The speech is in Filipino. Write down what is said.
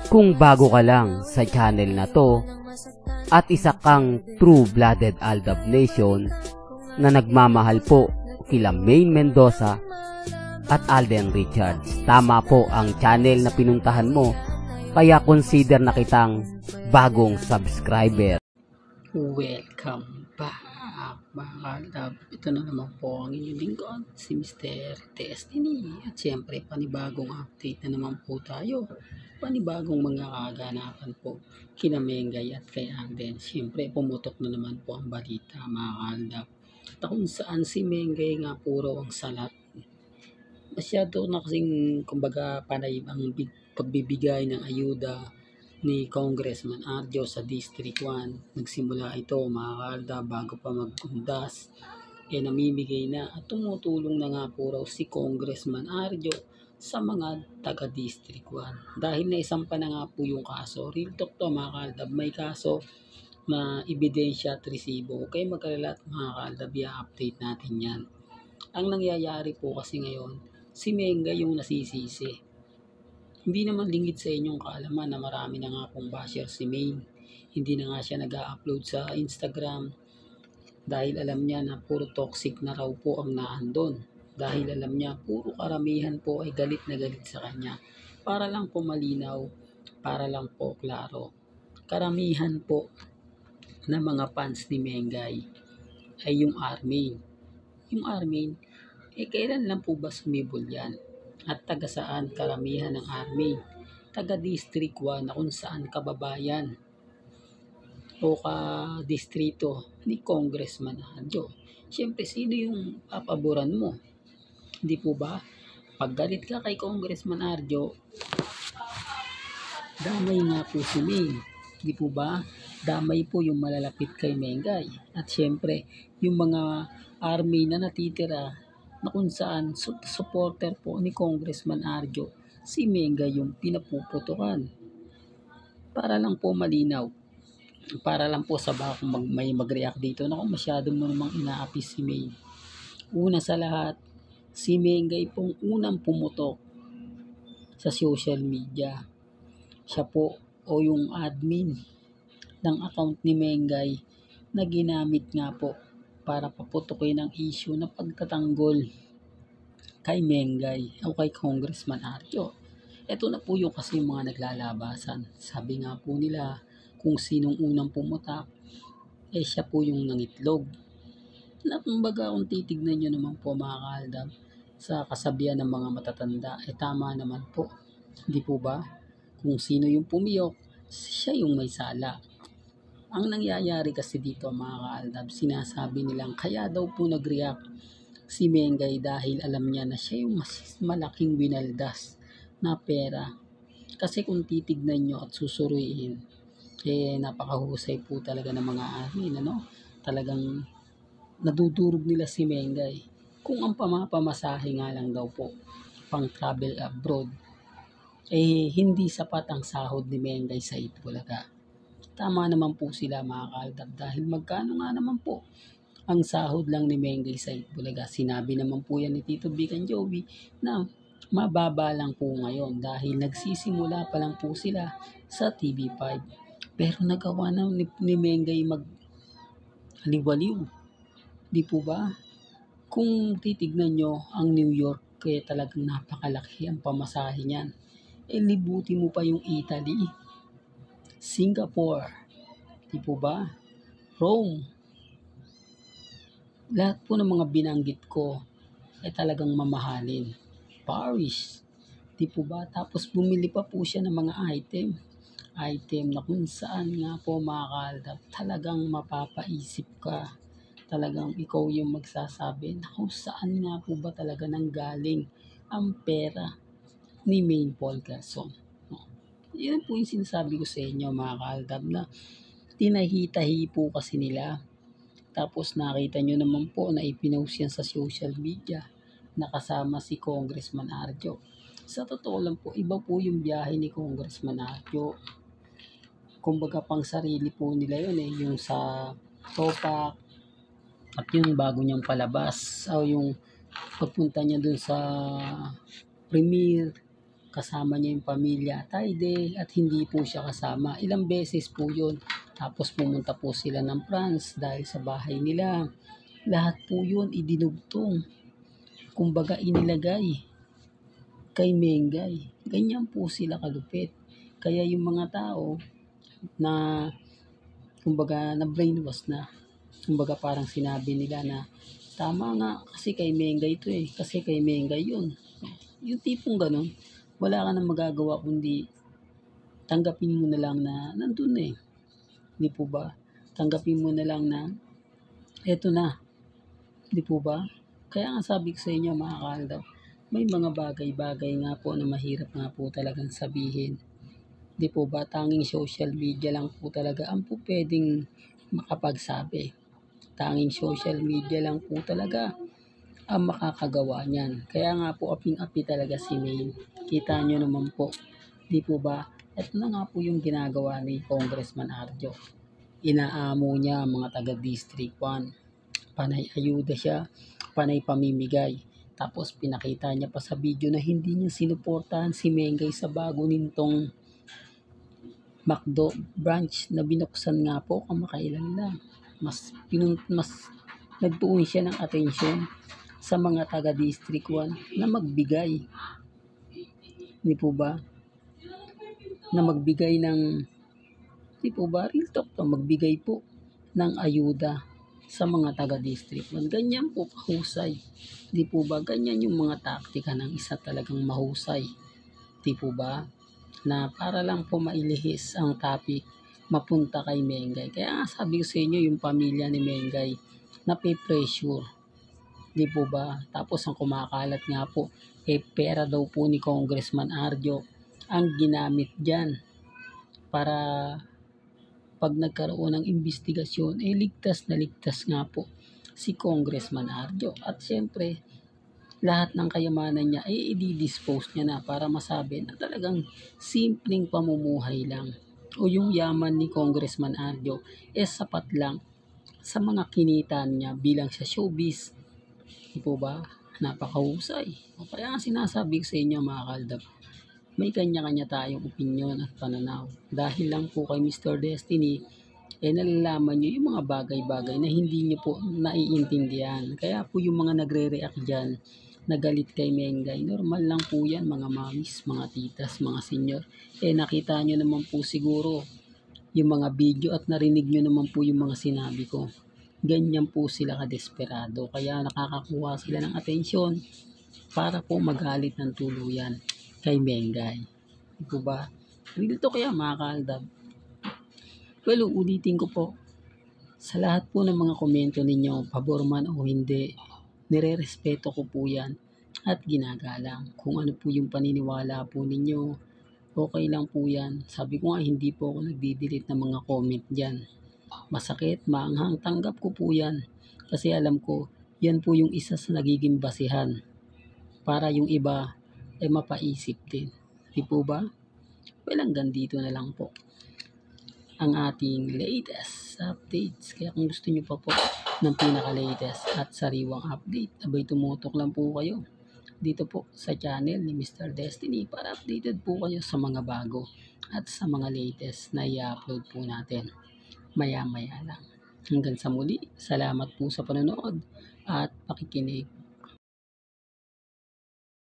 Kung bago ka lang sa channel na to at isa kang true-blooded Aldab Nation na nagmamahal po kila Maine Mendoza at Alden Richards, tama po ang channel na pinuntahan mo, kaya consider na kitang bagong subscriber. Welcome back mga Aldab. Ito na naman po ang inyong lingkod, si Mr. Destiny. At syempre panibagong update na naman po tayo, panibagong mga kaganapan po kina Mengay at kay Alden. Syempre pumutok na naman po ang balita mga Aldab, kung saan si Mengay nga puro ang salat. Masyado na kasing kumbaga panay ang pagbibigay ng ayuda ni Congressman Arjo sa District 1. Nagsimula ito mga Aldab bago pa magkundas, namimigay na at tumutulong na nga po raw si Congressman Arjo sa mga taga District 1. Dahil naisampa na nga po yung kaso, real talk to mga Aldab, may kaso na ebidensya at resibo. Kaya mag-alala mga Aldab, i-update natin yan. Ang nangyayari po kasi ngayon, si Mengay yung nasisisi. Hindi naman lingid sa inyong kaalaman na marami na nga pong basher si Maine. Hindi na nga siya nag-upload sa Instagram dahil alam niya na puro toxic na raw po ang naandon. Dahil alam niya puro karamihan po ay galit na galit sa kanya. Para lang po malinaw, para lang po klaro, karamihan po na mga fans ni Mengay ay yung army. Yung army, kailan lang po ba sumibol yan? At taga saan karamihan ng army? Taga District 1 na kung saan kababayan o ka-distrito ni Congressman Arjo. Siyempre, sino yung papaboran mo? Hindi po ba? Pag galit ka kay Congressman Arjo, damay nga po si Maine. Hindi po ba? Damay po yung malalapit kay Mengay. At siyempre, yung mga army na natitira na kung saan supporter po ni Congressman Arjo, si Mengay yung pinapuputukan. Para lang po malinaw, para lang po sa baka may mag-react dito na kung masyado mo namang inaapis si Maine. Una sa lahat, si Mengay pong unang pumutok sa social media. Siya po o yung admin ng account ni Mengay na ginamit nga po para paputukin ang issue na pagtatanggol kay Mengay o kay Congressman Arjo. Ito na po yung kasi mga naglalabasan. Sabi nga po nila, kung sinong unang pumutak, siya po yung nangitlog. Na kumbaga kung titignan nyo naman po mga Aldab, sa kasabihan ng mga matatanda, tama naman po. Hindi po ba? Kung sino yung pumiyok, siya yung may sala. Ang nangyayari kasi dito mga Aldab, sinasabi nilang kaya daw po nag-react si Mengay dahil alam niya na siya yung mas malaking winaldas na pera. Kasi kung titignan nyo at susuruin, napakahusay po talaga ng mga admin, ano? Talagang nadudurog nila si Mengay. Kung ang pamapamasahe nga lang daw po pang travel abroad, hindi sapat ang sahod ni Mengay sa Itbulaga. Tama naman po sila mga Aldab dahil magkano nga naman po ang sahod lang ni Mengay sa Itbulaga. Sinabi naman po yan ni Tito Vic and Joey na mababa lang po ngayon dahil nagsisimula pa lang po sila sa TV5. Pero nagawa na ni Mengay mag-aliwaliw. Di po ba? Kung titignan nyo ang New York, kaya talagang napakalaki ang pamasahe niyan. Libuti mo pa yung Italy, Singapore, di po ba? Rome. Lahat po ng mga binanggit ko talagang mamahalin. Paris, di po ba? Tapos bumili pa po siya ng mga item na kung saan nga po mga Aldab, talagang mapapaisip ka. Talagang ikaw yung magsasabi na kung saan nga po ba talaga nanggaling ang pera ni Maine Paul Garson. Yan po yung sinasabi ko sa inyo mga Aldab na tinahitahi po kasi nila. Tapos nakita nyo naman po na ipinost yan sa social media na kasama si Congressman Arjo. Sa totoo lang po, iba po yung biyahe ni Congressman Arjo. Kumbaga pang sarili po nila yun yung sa Topak at yung bago niyang palabas o yung pagpunta niya dun sa premiere, kasama niya yung pamilya Taide at hindi po siya kasama. Ilang beses po yun. Tapos pumunta po sila ng France dahil sa bahay nila. Lahat po yun idinugtong. Kumbaga inilagay kay Mengay. Ganyan po sila kalupit. Kaya yung mga tao na kumbaga na brainwash na. Kumbaga parang sinabi nila na tama nga kasi kay Mengay ito kasi kay Mengay yun. Yung tipong ganun, wala ka nang magagawa kundi tanggapin mo na lang na nandun Di po ba? Tanggapin mo na lang na eto na. Di po ba? Kaya nga sabi ko sa inyo mga kaaldab, may mga bagay-bagay nga po na mahirap nga po talagang sabihin. Di po ba? Tanging social media lang po talaga ang po pwedeng makapagsabi. Tanging social media lang po talaga ang makakagawa niyan. Kaya nga po aping-api talaga si Maine. Kita nyo naman po. Di po ba? Ito na nga po yung ginagawa ni Congressman Arjo. Inaamo niya ang mga taga District 1. Panay ayuda siya, panay pamimigay. Tapos pinakita niya pa sa video na hindi niya sinuportahan si Mengay sa bago nitong McDo branch na binuksan nga po kamakailan lang. Mas nagtuon siya ng atensyon sa mga taga District 1 na magbigay. Di po ba? Na magbigay ng, di po ba? Real talk to, magbigay po ng ayuda sa mga taga District 1. Ganyan po kahusay. Di po ba? Ganyan yung mga taktika ng isa talagang mahusay. Di po ba? Na para lang po mailihis ang topic mapunta kay Mengay. Kaya nga sabi ko sa inyo yung pamilya ni Mengay nape-pressure. Di po ba? Tapos ang kumakalat nga po, pera daw po ni Congressman Arjo ang ginamit dyan para pag nagkaroon ng investigasyon, ligtas na ligtas nga po si Congressman Arjo. At syempre, lahat ng kayamanan niya i-dispose niya na para masabi na talagang simpleng pamumuhay lang. O yung yaman ni Congressman Arjo sapat lang sa mga kinitan niya bilang sa showbiz. Di po ba? Napakahusay. O kaya nga sinasabi ko sa inyo mga kaldab, may kanya-kanya tayong opinyon at pananaw. Dahil lang po kay Mr. Destiny, nalalaman nyo yung mga bagay-bagay na hindi nyo po naiintindihan. Kaya po yung mga nagre-react dyan, nagalit kay Mengay, normal lang po yan mga mamis, mga titas, mga senior. Nakita nyo naman po siguro yung mga video at narinig nyo naman po yung mga sinabi ko. Ganyan po sila kadesperado. Kaya nakakakuha sila ng atensyon para po magalit ng tuluyan kay Mengay. Di po ba? Real to kaya mga kaaldab. Well, ulitin ko po. Sa lahat po ng mga komento ninyo, pabor man o hindi, nire-respeto ko po yan at ginagalang. Kung ano po yung paniniwala po ninyo, okay lang po yan. Sabi ko nga, hindi po ako nagdi-delete ng mga comment dyan. Masakit, maanghang, tanggap ko po yan. Kasi alam ko, yan po yung isa sa nagiging basihan para yung iba mapaisip din. Di po ba? Well, hanggang dito na lang po ang ating latest updates. Kaya kung gusto nyo pa po ng pinaka-latest at sariwang update, abay tumutok lang po kayo dito po sa channel ni Mr. Destiny para updated po kayo sa mga bago at sa mga latest na i-upload po natin maya-maya lang. Hanggang sa muli, salamat po sa panonood at pakikinig.